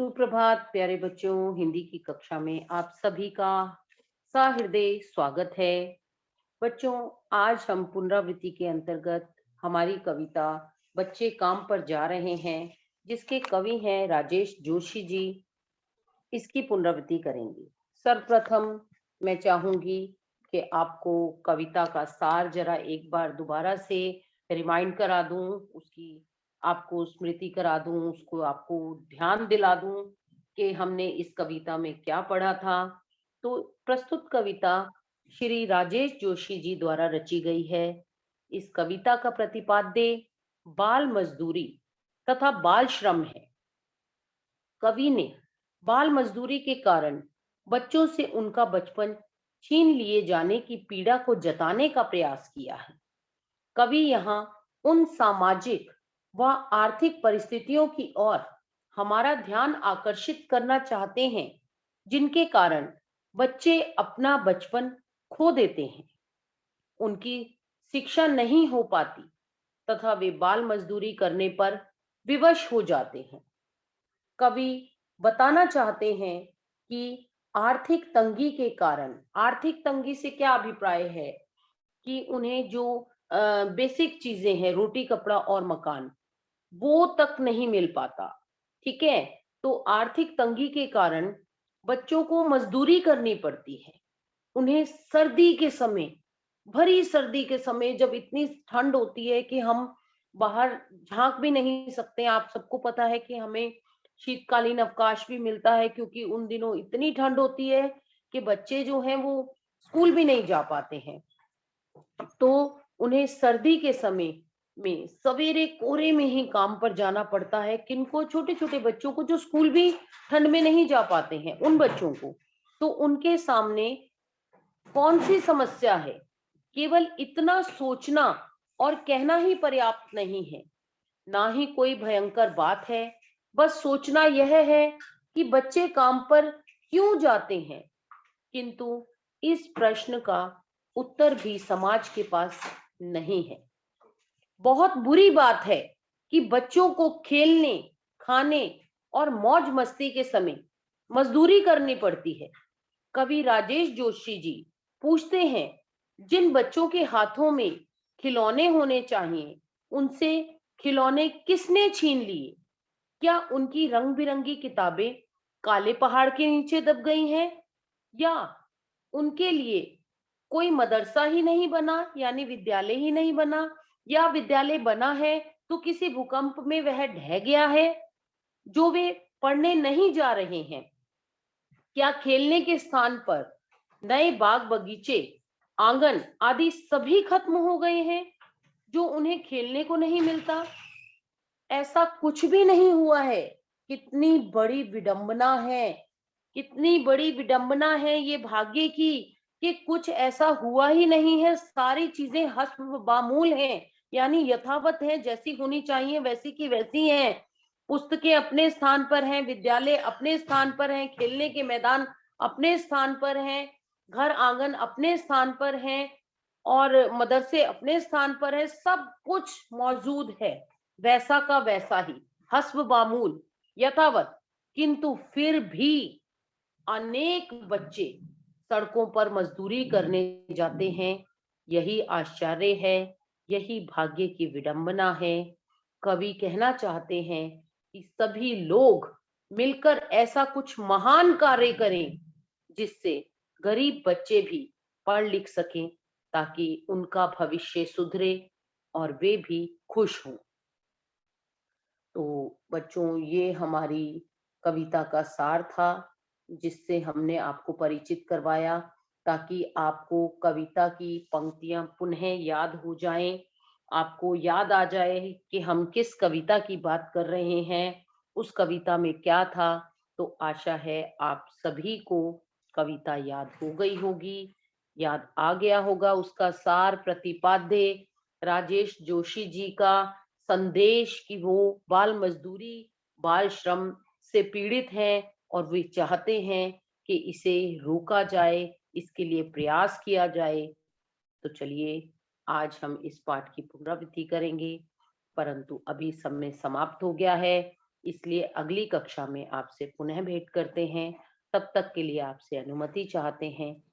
सुप्रभात प्यारे बच्चों। हिंदी की कक्षा में आप सभी का सहृदय स्वागत है। बच्चों, आज हम पुनरावृत्ति के अंतर्गत हमारी कविता बच्चे काम पर जा रहे हैं, जिसके कवि हैं राजेश जोशी जी। इसकी पुनरावृत्ति करेंगे। सर्वप्रथम मैं चाहूंगी कि आपको कविता का सार जरा एक बार दोबारा से रिमाइंड करा दूं, उसकी आपको स्मृति करा दूं, उसको आपको ध्यान दिला दूं कि हमने इस कविता में क्या पढ़ा था। तो प्रस्तुत कविता श्री राजेश जोशी जी द्वारा रची गई है। इस कविता का प्रतिपाद्य बाल मजदूरी तथा बाल श्रम है। कवि ने बाल मजदूरी के कारण बच्चों से उनका बचपन छीन लिए जाने की पीड़ा को जताने का प्रयास किया है। कवि यहाँ उन सामाजिक व आर्थिक परिस्थितियों की ओर हमारा ध्यान आकर्षित करना चाहते हैं, जिनके कारण बच्चे अपना बचपन खो देते हैं, उनकी शिक्षा नहीं हो पाती तथा वे बाल मजदूरी करने पर विवश हो जाते हैं। कवि बताना चाहते हैं कि आर्थिक तंगी के कारण, आर्थिक तंगी से क्या अभिप्राय है कि उन्हें जो बेसिक चीजें हैं, रोटी कपड़ा और मकान, वो तक नहीं मिल पाता। ठीक है। तो आर्थिक तंगी के कारण बच्चों को मजदूरी करनी पड़ती है। उन्हें सर्दी के समय, भरी सर्दी के समय, जब इतनी ठंड होती है कि हम बाहर झांक भी नहीं सकते। आप सबको पता है कि हमें शीतकालीन अवकाश भी मिलता है, क्योंकि उन दिनों इतनी ठंड होती है कि बच्चे जो हैं वो स्कूल भी नहीं जा पाते हैं। तो उन्हें सर्दी के समय में सवेरे कोहरे में ही काम पर जाना पड़ता है। किनको? छोटे छोटे बच्चों को, जो स्कूल भी ठंड में नहीं जा पाते हैं, उन बच्चों को। तो उनके सामने कौन सी समस्या है? केवल इतना सोचना और कहना ही पर्याप्त नहीं है, ना ही कोई भयंकर बात है। बस सोचना यह है कि बच्चे काम पर क्यों जाते हैं। किंतु इस प्रश्न का उत्तर भी समाज के पास नहीं है। बहुत बुरी बात है कि बच्चों को खेलने, खाने और मौज मस्ती के समय मजदूरी करनी पड़ती है। कवि राजेश जोशी जी पूछते हैं, जिन बच्चों के हाथों में खिलौने होने चाहिए, उनसे खिलौने किसने छीन लिए? क्या उनकी रंग बिरंगी किताबें काले पहाड़ के नीचे दब गई हैं, या उनके लिए कोई मदरसा ही नहीं बना, यानी विद्यालय ही नहीं बना, या विद्यालय बना है तो किसी भूकंप में वह ढह गया है, जो वे पढ़ने नहीं जा रहे हैं? क्या खेलने के स्थान पर नए बाग बगीचे, आंगन आदि सभी खत्म हो गए हैं, जो उन्हें खेलने को नहीं मिलता? ऐसा कुछ भी नहीं हुआ है। कितनी बड़ी विडंबना है, कितनी बड़ी विडंबना है ये भाग्य की, कि कुछ ऐसा हुआ ही नहीं है। सारी चीजें हस्ब बामूल हैं, यानी यथावत हैं, जैसी होनी चाहिए वैसी की वैसी हैं। पुस्तकें अपने स्थान पर हैं, विद्यालय अपने स्थान पर हैं, खेलने के मैदान अपने स्थान पर हैं, घर आंगन अपने स्थान पर हैं, और मदरसे अपने स्थान पर है। सब कुछ मौजूद है, वैसा का वैसा ही, हस्ब बामूल, यथावत। किंतु फिर भी अनेक बच्चे सड़कों पर मजदूरी करने जाते हैं। यही आश्चर्य है, यही भाग्य की विडंबना है। कवि कहना चाहते हैं कि सभी लोग मिलकर ऐसा कुछ महान कार्य करें, जिससे गरीब बच्चे भी पढ़ लिख सकें, ताकि उनका भविष्य सुधरे और वे भी खुश हों। तो बच्चों, ये हमारी कविता का सार था, जिससे हमने आपको परिचित करवाया, ताकि आपको कविता की पंक्तियां पुनः याद हो जाएं, आपको याद आ जाए कि हम किस कविता की बात कर रहे हैं, उस कविता में क्या था। तो आशा है आप सभी को कविता याद हो गई होगी, याद आ गया होगा उसका सार, प्रतिपाद्य राजेश जोशी जी का संदेश कि वो बाल मजदूरी, बाल श्रम से पीड़ित हैं, और वे चाहते हैं कि इसे रोका जाए, इसके लिए प्रयास किया जाए। तो चलिए, आज हम इस पाठ की पुनरावृत्ति करेंगे, परंतु अभी समय समाप्त हो गया है। इसलिए अगली कक्षा में आपसे पुनः भेंट करते हैं। तब तक के लिए आपसे अनुमति चाहते हैं।